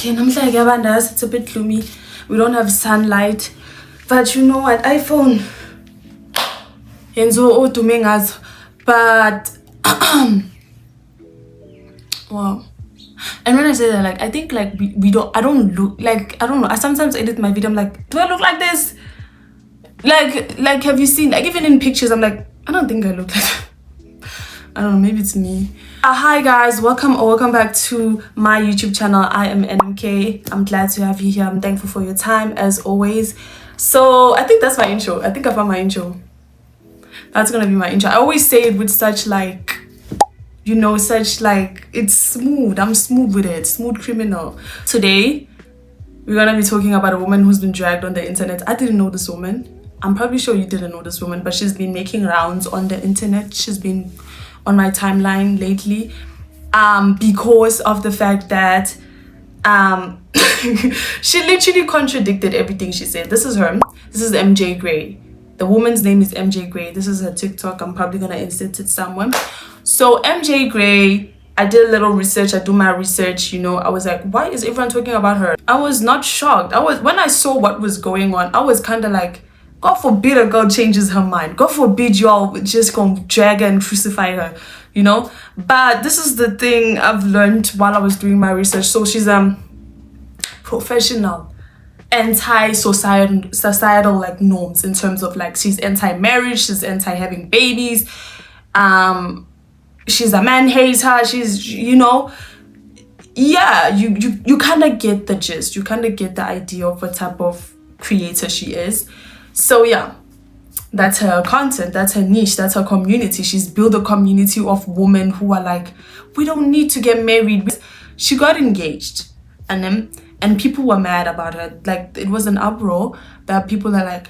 Okay, namhlanje abandazi, it's a bit gloomy. We don't have sunlight. But you know what? iPhone. Yenzo odume ngazo. But wow. And when I say that, like, I think like we don't, I don't look like, I don't know. I sometimes edit my video. I'm like, do I look like this? Like have you seen, like, even in pictures, I'm like, I don't think I look like that. I don't know, maybe it's me. Hi guys, welcome back to my YouTube channel. I am NMK. I'm glad to have you here. I'm thankful for your time as always. So I think that's my intro. I think I found my intro. That's gonna be my intro. I always say it with such like, you know, such like, it's smooth. I'm smooth with it. Smooth criminal. Today, we're gonna be talking about a woman who's been dragged on the internet. I didn't know this woman. I'm probably sure you didn't know this woman, but she's been making rounds on the internet. She's been on my timeline lately because of the fact that she literally contradicted everything she said. This is her. This is MJ Gray. The woman's name is MJ Gray. This is her TikTok. I'm probably gonna insert it somewhere. So MJ Gray, I did a little research. I do my research, you know. I was like, why is everyone talking about her? I was not shocked. When I saw what was going on, I was kind of like, God forbid a girl changes her mind. God forbid y'all just gonna drag her and crucify her, you know? But this is the thing I've learned while I was doing my research. So she's professional, anti-societal like norms in terms of like, she's anti-marriage, she's anti-having babies, she's a man hater, she's, you know, yeah, you kind of get the gist. You kind of get the idea of what type of creator she is. So yeah, that's her content, that's her niche, that's her community. She's built a community of women who are like, we don't need to get married. She got engaged and people were mad about her. Like, it was an uproar that people are like,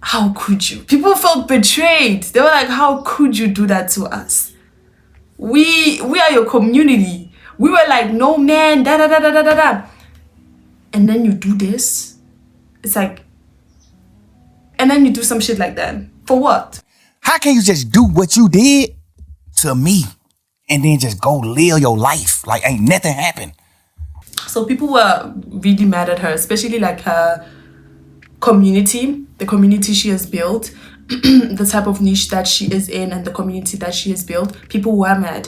how could you? People felt betrayed. They were like, how could you do that to us? We are your community. We were like, no man, da da da da da da da. And then you do this. It's like, and then you do some shit like that. For what? How can you just do what you did to me and then just go live your life like ain't nothing happened? So people were really mad at her, especially like her community, the community she has built, the type of niche that she is in and the community that she has built. People were mad.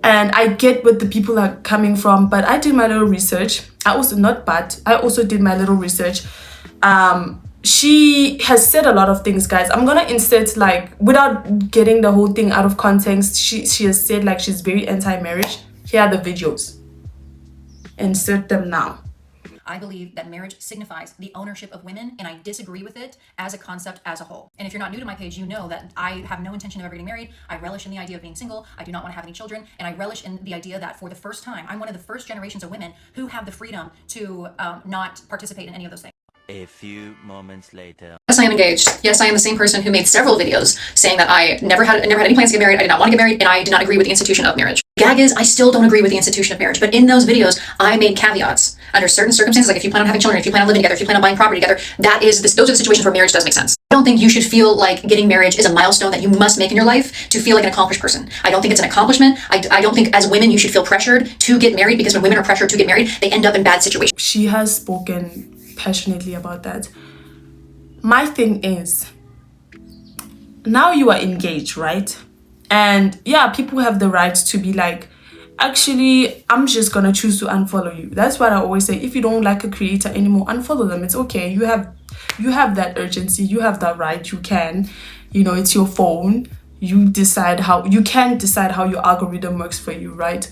And I get what the people are coming from, but I did my little research. I also did my little research. She has said a lot of things, guys. I'm gonna insert, like, without getting the whole thing out of context, she has said like she's very anti-marriage. Here are the videos. Insert them now. I believe that marriage signifies the ownership of women, and I disagree with it as a concept as a whole. And if you're not new to my page, you know that I have no intention of ever getting married. I relish in the idea of being single. I do not want to have any children. And I relish in the idea that for the first time, I'm one of the first generations of women who have the freedom to not participate in any of those things. A few moments later. Yes, I am engaged. Yes, I am the same person who made several videos saying that I never had any plans to get married. I did not want to get married, and I did not agree with the institution of marriage. The gag is, I still don't agree with the institution of marriage. But in those videos, I made caveats. Under certain circumstances, like if you plan on having children, if you plan on living together, if you plan on buying property together, those are the situations where marriage does make sense. I don't think you should feel like getting marriage is a milestone that you must make in your life to feel like an accomplished person. I don't think it's an accomplishment. I don't think as women you should feel pressured to get married, because when women are pressured to get married, they end up in bad situations. She has spoken passionately about that. My thing is, now you are engaged, right? And yeah, people have the right to be like, actually, I'm just gonna choose to unfollow you. That's what I always say. If you don't like a creator anymore, unfollow them. It's okay. You have that urgency. You have that right. You can, you know, it's your phone. You can decide how your algorithm works for you, right?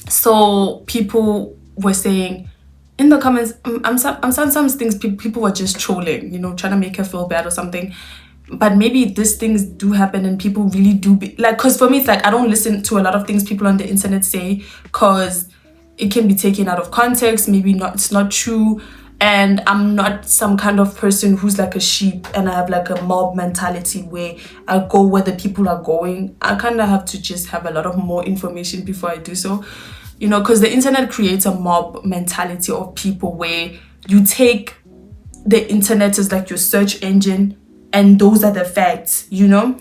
So people were saying in the comments, some things people were just trolling, you know, trying to make her feel bad or something. But maybe these things do happen and people really do like, because for me it's like I don't listen to a lot of things people on the internet say because it can be taken out of context. Maybe it's not true, and I'm not some kind of person who's like a sheep and I have like a mob mentality where I go where the people are going. I kind of have to just have a lot of more information before I do so, you know, because the internet creates a mob mentality of people where you take the internet as like your search engine and those are the facts, you know.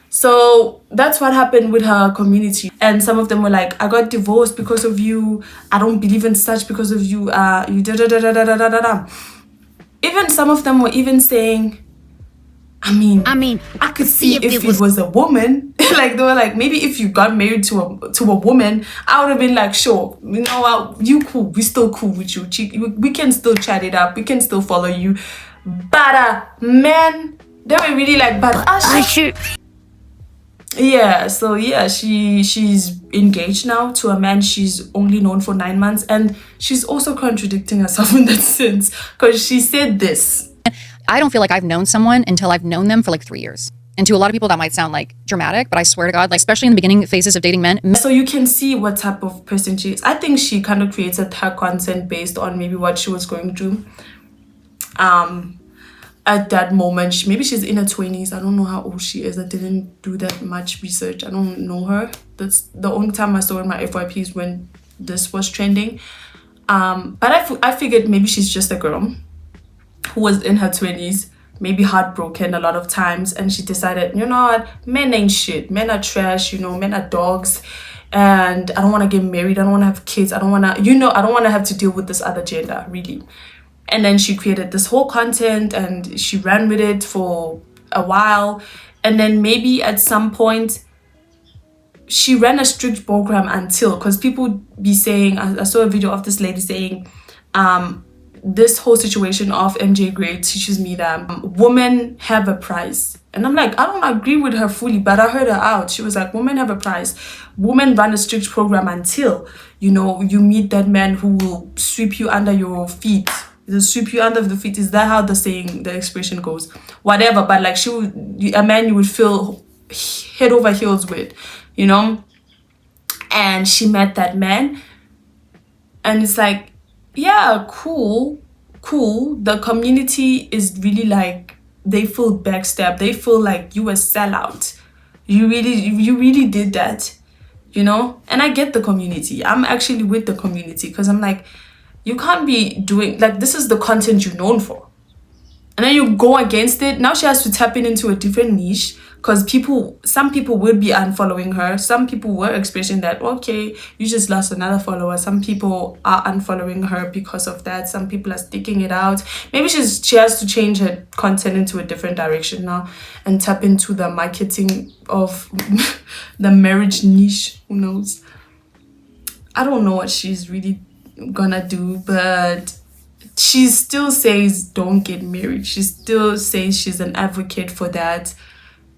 So that's what happened with her community. And some of them were like, I got divorced because of you. I don't believe in such because of you. You da da da da da da da da. Even some of them were even saying, I mean, I could see if it was a woman. Like they were like, maybe if you got married to a woman, I would have been like, sure, you know what, you cool, we still cool with you. We can still chat it up, we can still follow you. But men, they were really like, but yeah, so yeah, she's engaged now to a man she's only known for 9 months, and she's also contradicting herself in that sense, because she said this. I don't feel like I've known someone until I've known them for like 3 years. And to a lot of people that might sound like dramatic, but I swear to God, like especially in the beginning phases of dating men. So you can see what type of person she is. I think she kind of created her content based on maybe what she was going through. At that moment, maybe she's in her 20s. I don't know how old she is. I didn't do that much research. I don't know her. That's the only time I saw in my FYP is when this was trending. But I figured maybe she's just a girl who was in her 20s, maybe heartbroken a lot of times, and she decided, you know what, men ain't shit. Men are trash, you know, men are dogs. And I don't want to get married. I don't want to have kids. I don't want to, you know, I don't want to have to deal with this other gender, really. And then she created this whole content and she ran with it for a while. And then maybe at some point, she ran a strict program until, because people be saying, I saw a video of this lady saying, this whole situation of MJ Gray teaches me that women have a price. And I'm like, I don't agree with her fully, but I heard her out. She was like, women have a price. Women run a strict program until, you know, you meet that man who will sweep you under your feet. They'll sweep you under the feet. Is that how the expression goes? Whatever, but like a man you would feel head over heels with, you know? And she met that man. And it's like, yeah, cool. The community is really like, they feel backstabbed. They feel like you a sellout. You really did that, you know? And I get the community. I'm actually with the community because I'm like, you can't be doing, like, this is the content you're known for. And then you go against it. Now she has to tap into a different niche because some people will be unfollowing her. Some people were expressing that, okay, you just lost another follower. Some people are unfollowing her because of that. Some people are sticking it out. Maybe she has to change her content into a different direction now and tap into the marketing of the marriage niche. Who knows? I don't know what she's really gonna do, but she still says don't get married. She still says she's an advocate for that,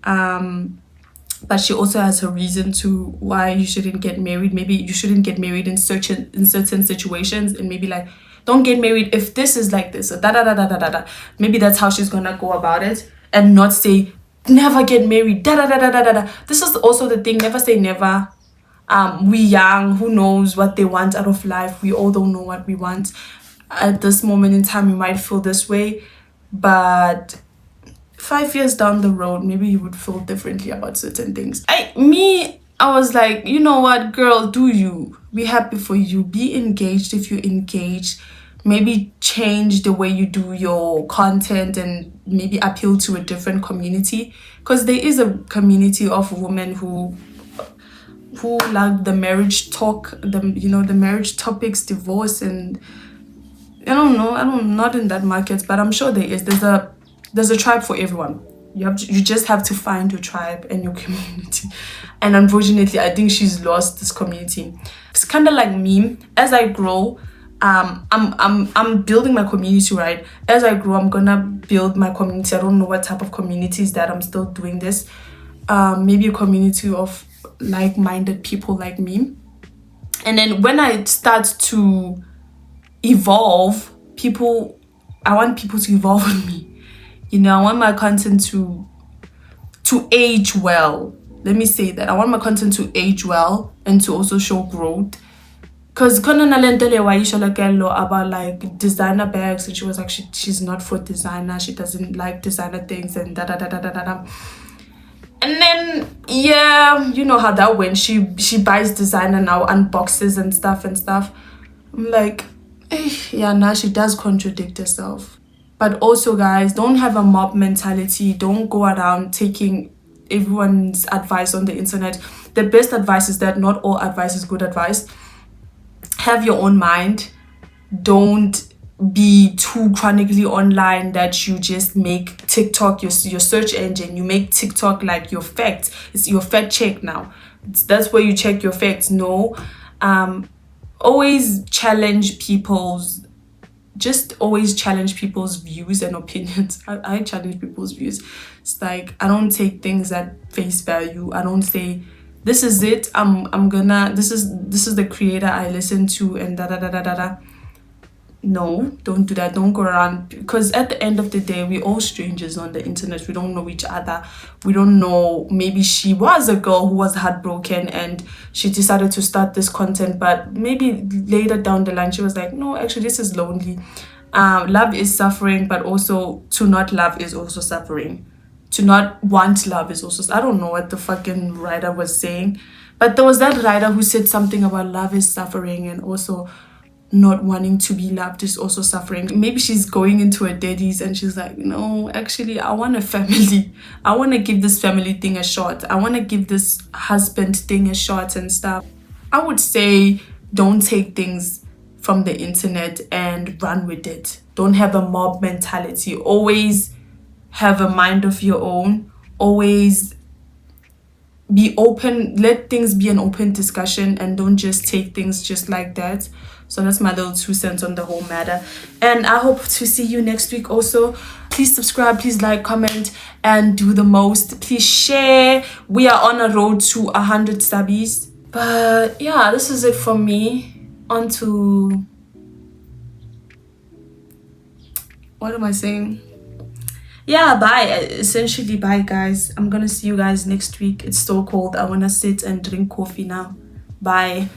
but she also has her reason to why you shouldn't get married. Maybe you shouldn't get married in certain situations, and maybe like don't get married if this is like this, or da da da da da da. Maybe that's how she's gonna go about it, and not say never get married, da da da da da da. This is also the thing, never say never. We young, who knows what they want out of life. We all don't know what we want. At this moment in time, you might feel this way, but 5 years down the road, maybe you would feel differently about certain things. I was like, you know what, girl, do you. Be happy for you. Be engaged if you're engaged. Maybe change the way you do your content and maybe appeal to a different community. Because there is a community of women who like the marriage talk, the marriage topics, divorce, and I don't know, I'm not in that market, but I'm sure there's a tribe for everyone. You just have to find your tribe and your community. And unfortunately, I think she's lost this community. It's kind of like me. As I grow, I'm building my community, right? As I grow, I'm gonna build my community. I don't know what type of community is that. I'm still doing this. Maybe a community of like-minded people like me. And then when I start to evolve, I want people to evolve with me. You know, I want my content to age well. Let me say that. I want my content to age well and to also show growth. Because about like designer bags, and she was like, she's not for designer. She doesn't like designer things and da da da da da da. And then, yeah, you know how that went. She buys designer now, unboxes and stuff. I'm like, yeah, now she does contradict herself. But also, guys, don't have a mob mentality. Don't go around taking everyone's advice on the internet. The best advice is that not all advice is good advice. Have your own mind. Don't be too chronically online that you just make TikTok your search engine. You make TikTok like your facts. It's your fact check now. That's where you check your facts. No, always challenge people's views and opinions. I challenge people's views. It's like, I don't take things at face value. I don't say, this is it, this is the creator I listen to, and da da da da da da. No, don't do that. Don't go around, because at the end of the day, we're all strangers on the internet. We don't know each other. We don't know, maybe she was a girl who was heartbroken and she decided to start this content, but maybe later down the line she was like, no, actually this is lonely. Love is suffering, but also to not love is also suffering. To not want love is also, I don't know what the fucking writer was saying, but there was that writer who said something about love is suffering, and also not wanting to be loved is also suffering. Maybe she's going into a daddy's and she's like, no, actually I want a family. I want to give this family thing a shot. I want to give this husband thing a shot and stuff. I would say don't take things from the internet and run with it. Don't have a mob mentality. Always have a mind of your own. Always be open. Let things be an open discussion, and don't just take things just like that. So that's my little 2 cents on the whole matter. And I hope to see you next week also. Please subscribe, please like, comment, and do the most. Please share. We are on a road to 100 subbies. But yeah, this is it from me. On to... what am I saying? Yeah, bye. Essentially, bye, guys. I'm gonna see you guys next week. It's so cold. I wanna sit and drink coffee now. Bye.